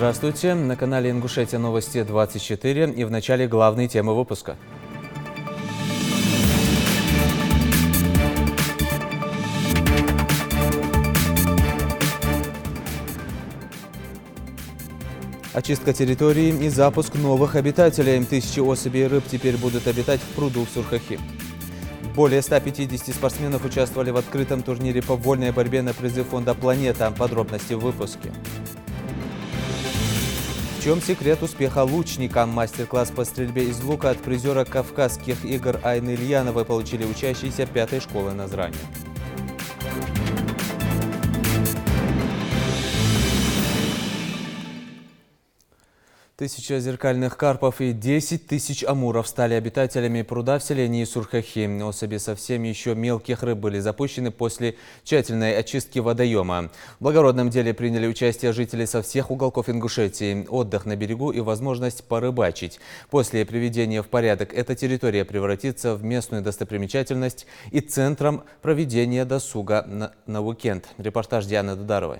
Здравствуйте! На канале Ингушетия новости 24 и в начале главные темы выпуска. Очистка территории и запуск новых обитателей. Тысячи особей рыб теперь будут обитать в пруду в Сурхахи. Более 150 спортсменов участвовали в открытом турнире по вольной борьбе на призы фонда «Планета». Подробности в выпуске. В чем секрет успеха лучника? Мастер-класс по стрельбе из лука от призера Кавказских игр Айны Ильяновой получили учащиеся 5-й школы Назрани. Тысяча зеркальных карпов и 10 тысяч амуров стали обитателями пруда в селении Сурхахи. Особи совсем еще мелких рыб были запущены после тщательной очистки водоема. В благородном деле приняли участие жители со всех уголков Ингушетии. Отдых на берегу и возможность порыбачить. После приведения в порядок эта территория превратится в местную достопримечательность и центром проведения досуга на уикенд. Репортаж Дианы Дударовой.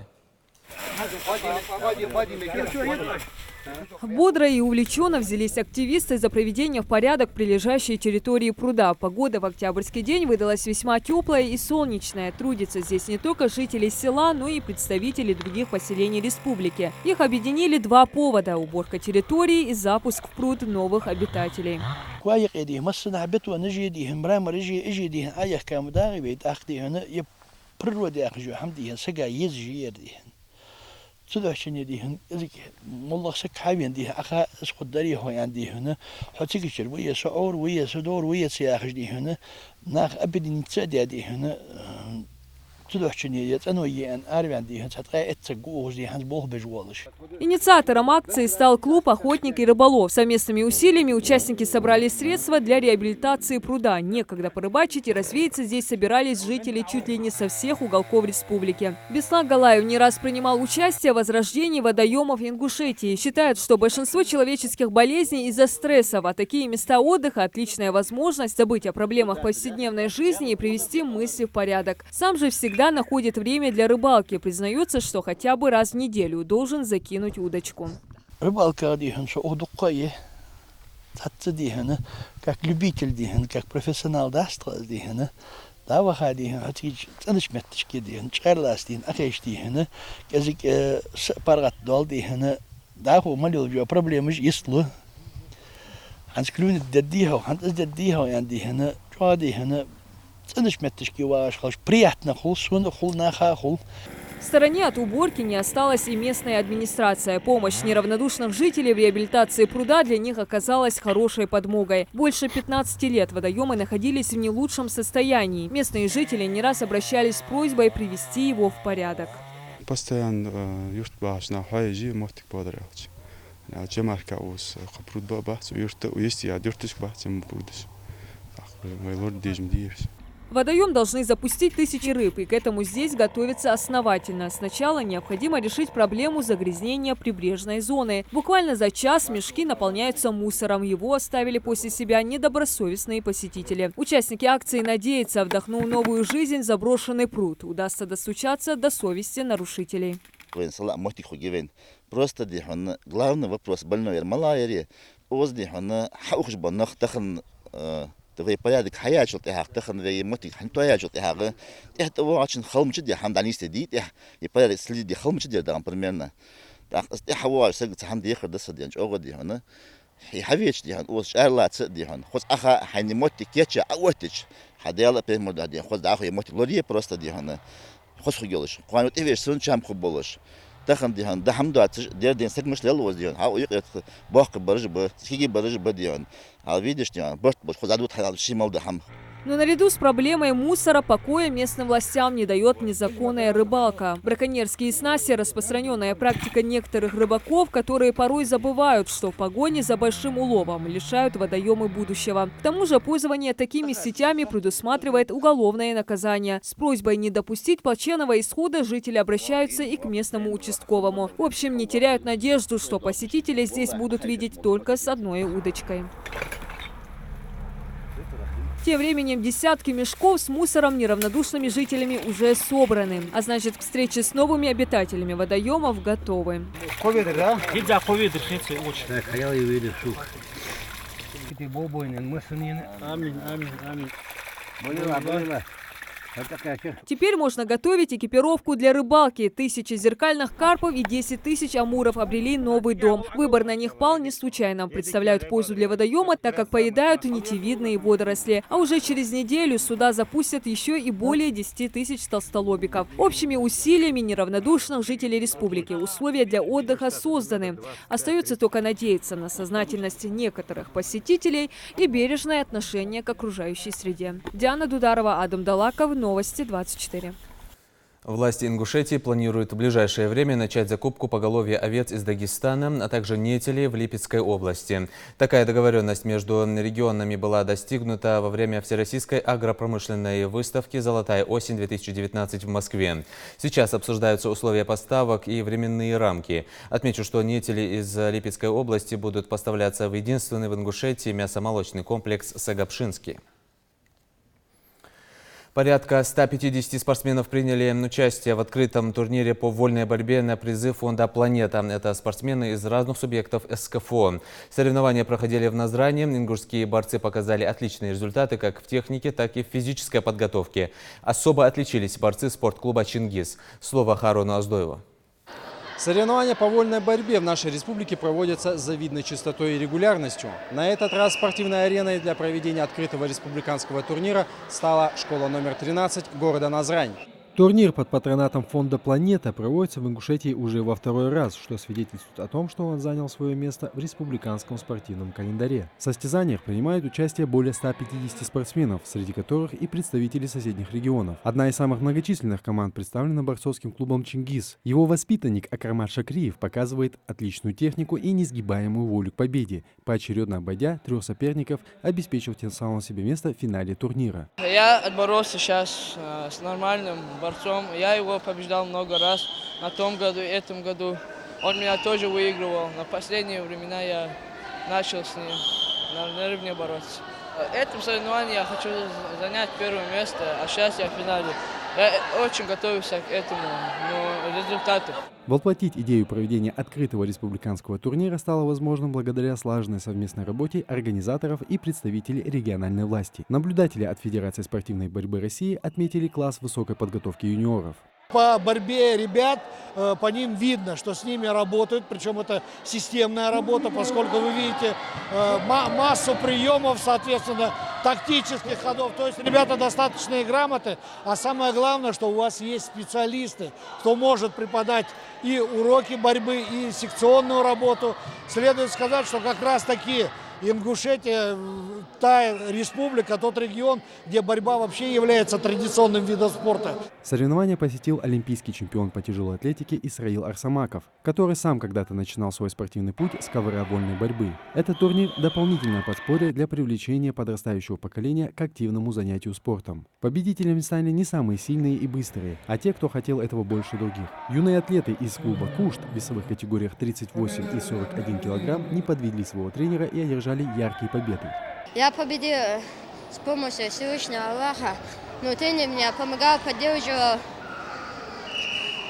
Бодро и увлеченно взялись активисты за проведение в порядок прилежащей территории пруда. Погода в октябрьский день выдалась весьма теплая и солнечная. Трудятся здесь не только жители села, но и представители других поселений республики. Их объединили два повода – уборка территории и запуск в пруд новых обитателей. Инициатором акции стал клуб «Охотник и рыболов». Совместными усилиями участники собрали средства для реабилитации пруда. Некогда порыбачить и развеяться здесь собирались жители чуть ли не со всех уголков республики. Беслан Галаев не раз принимал участие в возрождении водоемов Ингушетии. Считает, что большинство человеческих болезней из-за стрессов, а такие места отдыха – отличная возможность забыть о проблемах повседневной жизни и привести мысли в порядок. Сам же всегда находит время для рыбалки. Признается, что хотя бы раз в неделю должен закинуть удочку. Рыбалка, как любитель, как профессионал, да, выходи, танцметочки, чарлас, акэшти, язык парад дол, да, малюю проблемы есть лу. Анс клюнет деддихо, анс деддихо, яндихна, чуадихна. Приятно, В стороне от уборки не осталась и местная администрация. Помощь неравнодушных жителей в реабилитации пруда для них оказалась хорошей подмогой. Больше 15 лет водоемы находились в не лучшем состоянии. Местные жители не раз обращались с просьбой привести его в порядок. Постоянно Водоем должны запустить тысячи рыб, и к этому здесь готовятся основательно. Сначала необходимо решить проблему загрязнения прибрежной зоны. Буквально за час мешки наполняются мусором. Его оставили после себя недобросовестные посетители. Участники акции надеются, вдохнув новую жизнь в заброшенный пруд, удастся достучаться до совести нарушителей. Просто главный вопрос больной малайри. Вы порядок хаячил тях, тахан вы мотик хантуячил тях. Это очень холмчи де хамдани сидит, и порядок следи холмчи де там примерно. Так, хавал сэг цхан де хрда садян чого де хана. И хавеч де хан, ус шарлат де хан. Хос аха хани мотик кеча ауатич. Хадяла пемода де, хос даху мотик лоди просто де хана. Хос хугелыш. Кванут эвеш сон чам хуболыш. Тахан де хан, да хамдуат дерден сэгмеш лелоз де хан. Хау ик бах барыж ба, сиги барыж ба де хан. Но наряду с проблемой мусора покоя местным властям не дает незаконная рыбалка. Браконьерские снасти – распространенная практика некоторых рыбаков, которые порой забывают, что в погоне за большим уловом лишают водоемы будущего. К тому же пользование такими сетями предусматривает уголовное наказание. С просьбой не допустить плачевного исхода жители обращаются и к местному участковому. В общем, не теряют надежду, что посетители здесь будут видеть только с одной удочкой. Тем временем десятки мешков с мусором неравнодушными жителями уже собраны. А значит, к встрече с новыми обитателями водоемов готовы. Теперь можно готовить экипировку для рыбалки. 1000 зеркальных карпов и 10 тысяч амуров обрели новый дом. Выбор на них пал не случайно. Представляют пользу для водоема, так как поедают нитевидные водоросли. А уже через неделю сюда запустят еще и более 10 тысяч толстолобиков. Общими усилиями неравнодушных жителей республики условия для отдыха созданы. Остается только надеяться на сознательность некоторых посетителей и бережное отношение к окружающей среде. Диана Дударова, Адам Далаков. Новости 24. Власти Ингушетии планируют в ближайшее время начать закупку поголовья овец из Дагестана, а также нетелей в Липецкой области. Такая договоренность между регионами была достигнута во время Всероссийской агропромышленной выставки «Золотая осень-2019» в Москве. Сейчас обсуждаются условия поставок и временные рамки. Отмечу, что нетели из Липецкой области будут поставляться в единственный в Ингушетии мясомолочный комплекс «Сагапшинский». Порядка 150 спортсменов приняли участие в открытом турнире по вольной борьбе на призы фонда «Планета». Это спортсмены из разных субъектов СКФО. Соревнования проходили в Назране. Ингушские борцы показали отличные результаты как в технике, так и в физической подготовке. Особо отличились борцы спортклуба «Чингис». Слово Харуну Аздоеву. Соревнования по вольной борьбе в нашей республике проводятся с завидной частотой и регулярностью. На этот раз спортивной ареной для проведения открытого республиканского турнира стала школа номер 13 города Назрань. Турнир под патронатом фонда «Планета» проводится в Ингушетии уже во второй раз, что свидетельствует о том, что он занял свое место в республиканском спортивном календаре. В состязаниях принимают участие более 150 спортсменов, среди которых и представители соседних регионов. Одна из самых многочисленных команд представлена борцовским клубом «Чингис». Его воспитанник Акармат Шакриев показывает отличную технику и несгибаемую волю к победе, поочередно обойдя 3 соперников, обеспечив тем самым себе место в финале турнира. Я отборолся сейчас с нормальным борцом. Я его побеждал много раз на том году и этом году. Он меня тоже выигрывал. На последние времена я начал с ним на равне бороться. В этом соревновании я хочу занять первое место, а сейчас я в финале. Я очень готовился к этому, но результатов. Воплотить идею проведения открытого республиканского турнира стало возможным благодаря слаженной совместной работе организаторов и представителей региональной власти. Наблюдатели от Федерации спортивной борьбы России отметили класс высокой подготовки юниоров. По борьбе ребят, по ним видно, что с ними работают, причем это системная работа, поскольку вы видите массу приемов, соответственно, тактических ходов. То есть ребята достаточно грамотны, а самое главное, что у вас есть специалисты, кто может преподать и уроки борьбы, и секционную работу. Следует сказать, что как раз таки Ингушетия, та республика, тот регион, где борьба вообще является традиционным видом спорта. Соревнования посетил олимпийский чемпион по тяжелой атлетике Исраил Арсамаков, который сам когда-то начинал свой спортивный путь с ковра вольной борьбы. Этот турнир – дополнительное подспорье для привлечения подрастающего поколения к активному занятию спортом. Победителями стали не самые сильные и быстрые, а те, кто хотел этого больше других. Юные атлеты из клуба «Кушт» в весовых категориях 38 и 41 килограмм не подвели своего тренера и одержали яркие победы. Я победил с помощью Всевышнего Аллаха, но тренер мне помогал, поддерживал.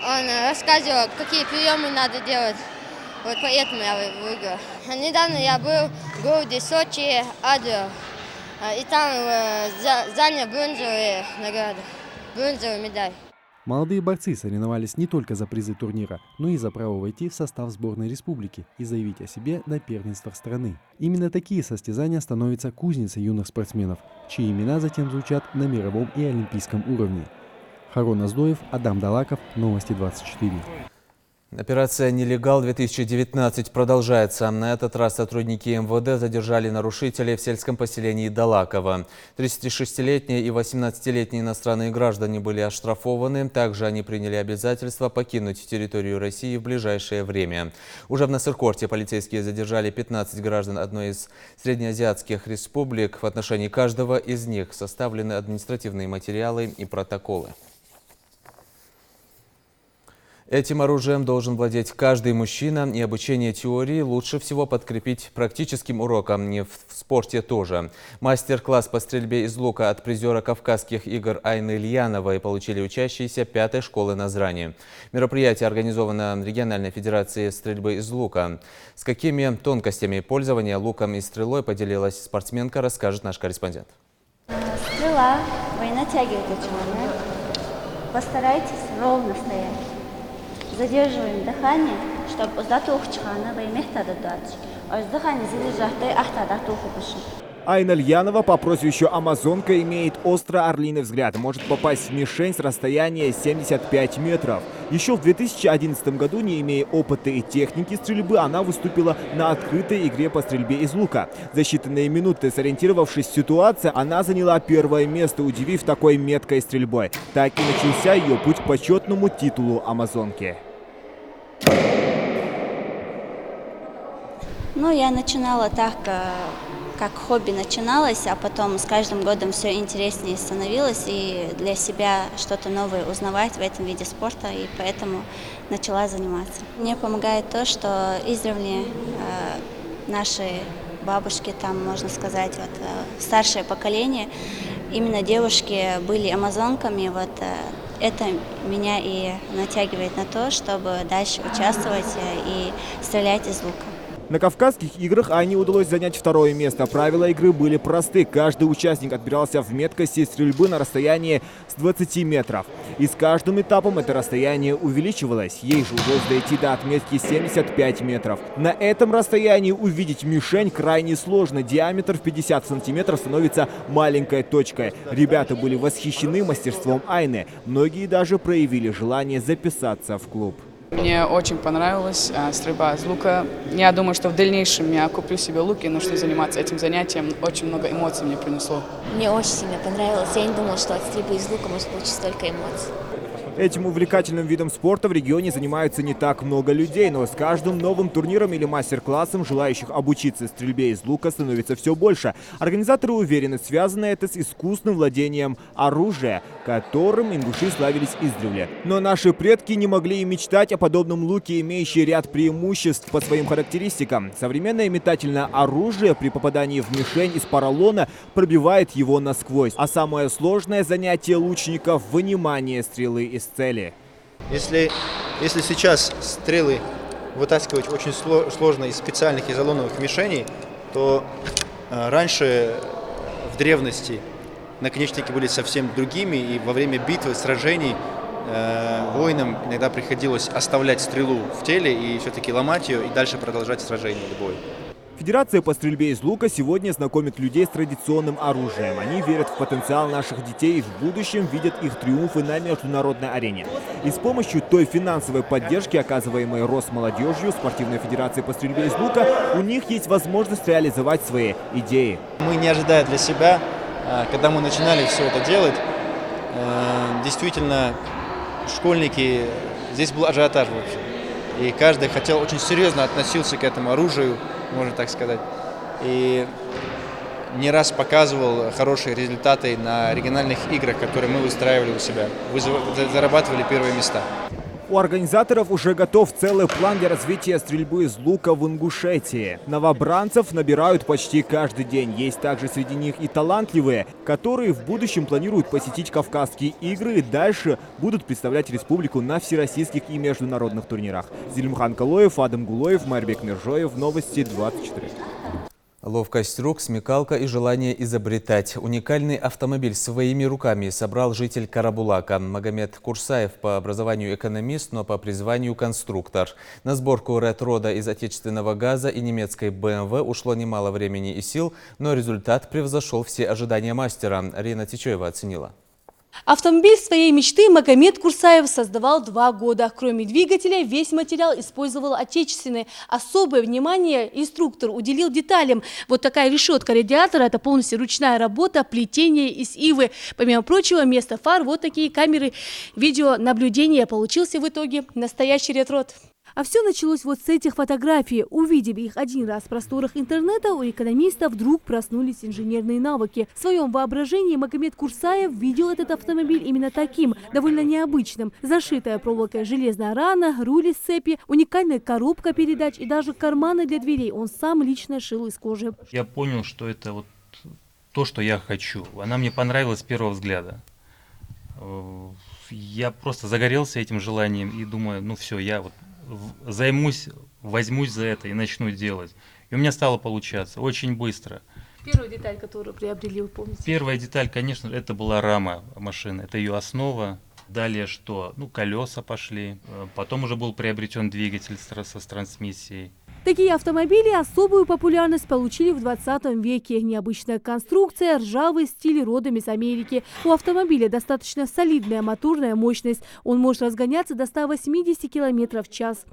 Он рассказывал, какие приемы надо делать. Вот поэтому я выиграл. Недавно я был в городе Сочи, Адро, и там занял бронзовые награды, бронзовую медаль. Молодые борцы соревновались не только за призы турнира, но и за право войти в состав сборной республики и заявить о себе на первенствах страны. Именно такие состязания становятся кузницей юных спортсменов, чьи имена затем звучат на мировом и олимпийском уровне. Харун Аздоев, Адам Далаков, Новости 24. Операция «Нелегал-2019» продолжается. На этот раз сотрудники МВД задержали нарушителей в сельском поселении Далаково. 36-летние и 18-летние иностранные граждане были оштрафованы. Также они приняли обязательство покинуть территорию России в ближайшее время. Уже в Насыркорте полицейские задержали 15 граждан одной из среднеазиатских республик. В отношении каждого из них составлены административные материалы и протоколы. Этим оружием должен владеть каждый мужчина, и обучение теории лучше всего подкрепить практическим уроком, не в спорте тоже. Мастер-класс по стрельбе из лука от призера Кавказских игр Айны Ильяновой получили учащиеся 5-й школы Назрани. Мероприятие организовано Региональной федерацией стрельбы из лука. С какими тонкостями пользования луком и стрелой поделилась спортсменка, расскажет наш корреспондент. Стрела, вы натягиваете черную. Постарайтесь ровно стоять. Задерживаем дыхание, чтобы уздатух чхана, вы мехтада дать. А дыхание задержахты, ахтада туху пишем. Айна Ильянова по прозвищу Амазонка имеет остро-орлиный взгляд. Может попасть в мишень с расстояния 75 метров. Еще в 2011 году, не имея опыта и техники стрельбы, она выступила на открытой игре по стрельбе из лука. За считанные минуты, сориентировавшись в ситуации, она заняла первое место, удивив такой меткой стрельбой. Так и начался ее путь к почетному титулу Амазонки. Ну, я начинала так, как хобби начиналось, а потом с каждым годом все интереснее становилось, и для себя что-то новое узнавать в этом виде спорта, и поэтому начала заниматься. Мне помогает то, что издревле наши бабушки, там, можно сказать, старшее поколение, именно девушки были амазонками, это меня и натягивает на то, чтобы дальше участвовать и стрелять из лука. На Кавказских играх Айне удалось занять второе место. Правила игры были просты. Каждый участник отбирался в меткости стрельбы на расстоянии с 20 метров. И с каждым этапом это расстояние увеличивалось. Ей же удалось дойти до отметки 75 метров. На этом расстоянии увидеть мишень крайне сложно. Диаметр в 50 сантиметров становится маленькой точкой. Ребята были восхищены мастерством Айны. Многие даже проявили желание записаться в клуб. Мне очень понравилась стрельба из лука. Я думаю, что в дальнейшем я куплю себе лук и начну заниматься этим занятием. Очень много эмоций мне принесло. Мне очень сильно понравилось. Я не думала, что от стрельбы из лука можно получить столько эмоций. Этим увлекательным видом спорта в регионе занимаются не так много людей, но с каждым новым турниром или мастер-классом желающих обучиться стрельбе из лука становится все больше. Организаторы уверены, связано это с искусным владением оружия, которым ингуши славились издревле. Но наши предки не могли и мечтать о подобном луке, имеющий ряд преимуществ по своим характеристикам. Современное метательное оружие при попадании в мишень из поролона пробивает его насквозь. А самое сложное занятие лучников – вынимание стрелы из цели. Если сейчас стрелы вытаскивать очень сложно из специальных изолоновых мишеней, то раньше, в древности, наконечники были совсем другими, и во время битвы, сражений воинам иногда приходилось оставлять стрелу в теле и все-таки ломать ее, и дальше продолжать сражение или бой. Федерация по стрельбе из лука сегодня знакомит людей с традиционным оружием. Они верят в потенциал наших детей и в будущем видят их триумфы на международной арене. И с помощью той финансовой поддержки, оказываемой Росмолодежью, Спортивной федерации по стрельбе из лука, у них есть возможность реализовать свои идеи. Мы, не ожидая для себя, когда мы начинали все это делать, действительно, школьники, здесь был ажиотаж вообще. И каждый очень серьезно относился к этому оружию, можно так сказать. И не раз показывал хорошие результаты на региональных играх, которые мы устраивали у себя. Зарабатывали первые места. У организаторов уже готов целый план для развития стрельбы из лука в Ингушетии. Новобранцев набирают почти каждый день. Есть также среди них и талантливые, которые в будущем планируют посетить Кавказские игры и дальше будут представлять республику на всероссийских и международных турнирах. Зелимхан Калоев, Адам Гулоев, Марбек Миржоев. Новости 24. Ловкость рук, смекалка и желание изобретать. Уникальный автомобиль своими руками собрал житель Карабулака. Магомед Курсаев по образованию экономист, но по призванию конструктор. На сборку ретрода из отечественного газа и немецкой BMW ушло немало времени и сил, но результат превзошел все ожидания мастера. Рина Тичоева оценила. Автомобиль своей мечты Магомед Курсаев создавал 2 года. Кроме двигателя, весь материал использовал отечественный. Особое внимание инструктор уделил деталям. Вот такая решетка радиатора – это полностью ручная работа, плетение из ивы. Помимо прочего, вместо фар вот такие камеры видеонаблюдения. Получился в итоге настоящий ретрод. А все началось вот с этих фотографий. Увидев их один раз в просторах интернета, у экономиста вдруг проснулись инженерные навыки. В своем воображении Магомед Курсаев видел этот автомобиль именно таким, довольно необычным. Зашитая проволокой железная рана, руль из цепи, уникальная коробка передач и даже карманы для дверей он сам лично шил из кожи. Я понял, что это вот то, что я хочу. Она мне понравилась с первого взгляда. Я просто загорелся этим желанием и думаю, ну все, я вот возьмусь за это и начну делать. И у меня стало получаться очень быстро. Первая деталь, которую приобрели, вы помните? Первая деталь, конечно, это была рама машины, это ее основа. Далее что? Ну, колеса пошли. Потом уже был приобретен двигатель с трансмиссией. Такие автомобили особую популярность получили в 20 веке. Необычная конструкция, ржавый стиль родом из Америки. У автомобиля достаточно солидная моторная мощность. Он может разгоняться до 180 км в час.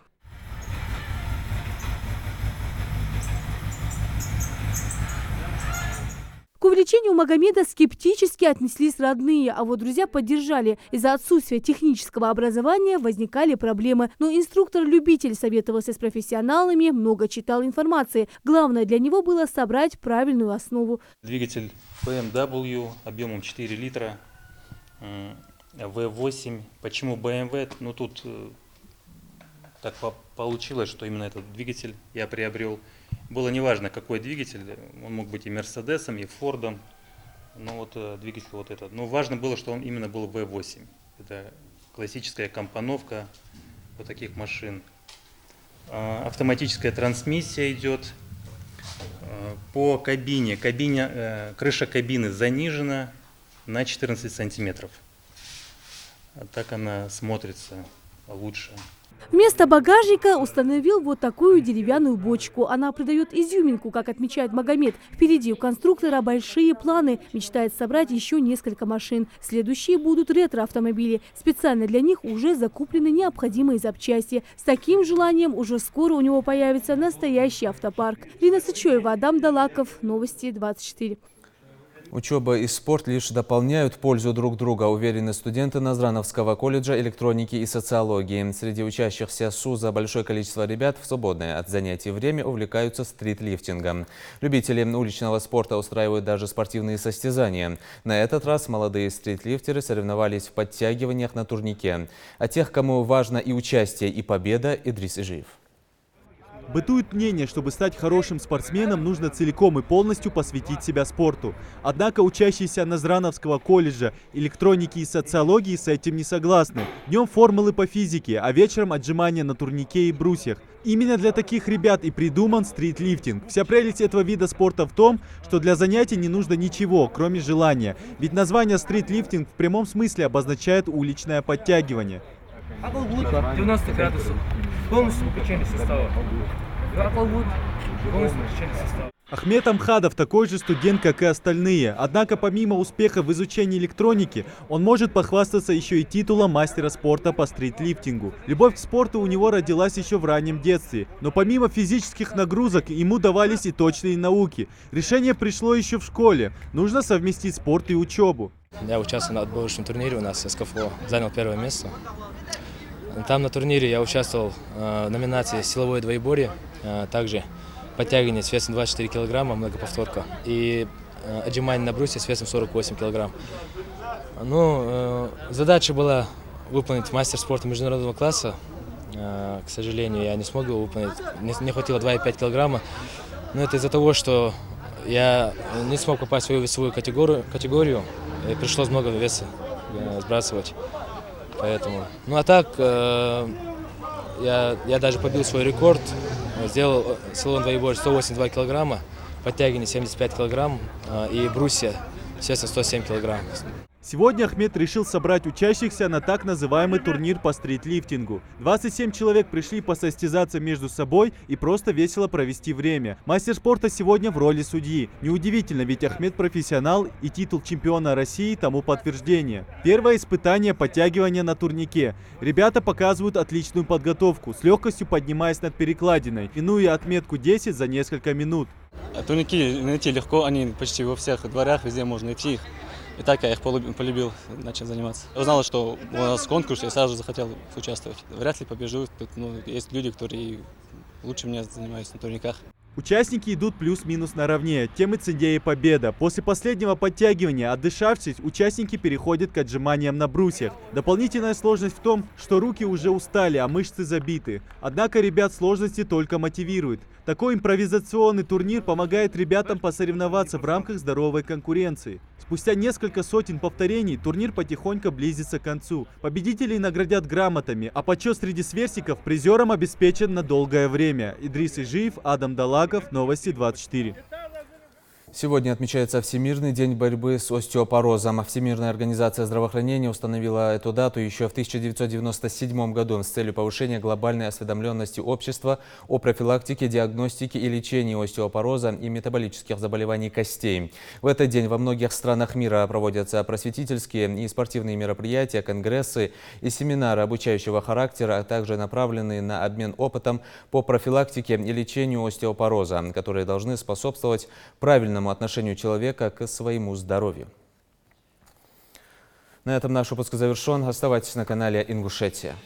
К увлечению Магомеда скептически отнеслись родные, а вот друзья поддержали. Из-за отсутствия технического образования возникали проблемы. Но инструктор-любитель советовался с профессионалами, много читал информации. Главное для него было собрать правильную основу. Двигатель BMW объемом 4 литра, V8. Почему BMW? Ну тут так получилось, что именно этот двигатель я приобрел. Было неважно, какой двигатель, он мог быть и Мерседесом, и Фордом, но вот двигатель вот этот. Но важно было, что он именно был V8. Это классическая компоновка вот таких машин. Автоматическая трансмиссия идет. По кабине, крыша кабины занижена на 14 сантиметров. Так она смотрится лучше. Вместо багажника установил вот такую деревянную бочку. Она придает изюминку, как отмечает Магомед. Впереди у конструктора большие планы. Мечтает собрать еще несколько машин. Следующие будут ретро-автомобили. Специально для них уже закуплены необходимые запчасти. С таким желанием уже скоро у него появится настоящий автопарк. Лина Сычева, Адам Далаков, Новости 24. Учеба и спорт лишь дополняют пользу друг друга, уверены студенты Назрановского колледжа электроники и социологии. Среди учащихся СУЗа большое количество ребят в свободное от занятий время увлекаются стритлифтингом. Любители уличного спорта устраивают даже спортивные состязания. На этот раз молодые стритлифтеры соревновались в подтягиваниях на турнике. А тех, кому важно и участие, и победа, Идрис Ижиев. Бытует мнение, чтобы стать хорошим спортсменом, нужно целиком и полностью посвятить себя спорту. Однако учащиеся Назрановского колледжа электроники и социологии с этим не согласны. Днем формулы по физике, а вечером отжимания на турнике и брусьях. Именно для таких ребят и придуман стритлифтинг. Вся прелесть этого вида спорта в том, что для занятий не нужно ничего, кроме желания. Ведь название стритлифтинг в прямом смысле обозначает уличное подтягивание. 90 градусов. Полностью выключение состава. Полностью выключение состава. Ахмед Амхадов такой же студент, как и остальные. Однако помимо успеха в изучении электроники, он может похвастаться еще и титулом мастера спорта по стритлифтингу. Любовь к спорту у него родилась еще в раннем детстве. Но помимо физических нагрузок, ему давались и точные науки. Решение пришло еще в школе. Нужно совместить спорт и учебу. Я участвовал на отборочном турнире у нас, СКФО, занял первое место. Там на турнире я участвовал в номинации «Силовое двоеборье», также подтягивание с весом 24 килограмма, многоповторка, и отжимание на брусе с весом 48 килограмм. Ну, задача была выполнить мастер спорта международного класса. К сожалению, я не смог его выполнить, не хватило 2,5 килограмма. Но это из-за того, что я не смог попасть в свою весовую категорию, и пришлось много веса сбрасывать. Поэтому. Ну а так, я даже побил свой рекорд, сделал силовой двоеборье 182 килограмма, подтягивание 75 килограмм и брусья, естественно, 107 килограмм. Сегодня Ахмед решил собрать учащихся на так называемый турнир по стритлифтингу. 27 человек пришли посостязаться между собой и просто весело провести время. Мастер спорта сегодня в роли судьи. Неудивительно, ведь Ахмед профессионал и титул чемпиона России тому подтверждение. Первое испытание – подтягивание на турнике. Ребята показывают отличную подготовку, с легкостью поднимаясь над перекладиной, минуя отметку 10 за несколько минут. Турники найти легко, они почти во всех дворах, везде можно найти их. И так я их полюбил, начал заниматься. Узнал, что у нас конкурс, и сразу захотел участвовать. Вряд ли побежу, но есть люди, которые лучше меня занимаются на турниках. Участники идут плюс-минус наравне. Тем и ценнее победа. После последнего подтягивания, отдышавшись, участники переходят к отжиманиям на брусьях. Дополнительная сложность в том, что руки уже устали, а мышцы забиты. Однако ребят сложности только мотивируют. Такой импровизационный турнир помогает ребятам посоревноваться в рамках здоровой конкуренции. Спустя несколько сотен повторений турнир потихоньку близится к концу. Победителей наградят грамотами, а почет среди сверстников призерам обеспечен на долгое время. Идрис Ижиев, Адам Далаков, Новости 24. Сегодня отмечается Всемирный день борьбы с остеопорозом. Всемирная организация здравоохранения установила эту дату еще в 1997 году с целью повышения глобальной осведомленности общества о профилактике, диагностике и лечении остеопороза и метаболических заболеваний костей. В этот день во многих странах мира проводятся просветительские и спортивные мероприятия, конгрессы и семинары обучающего характера, а также направленные на обмен опытом по профилактике и лечению остеопороза, которые должны способствовать правильному отношению человека к своему здоровью. На этом наш выпуск завершен. Оставайтесь на канале Ингушетия.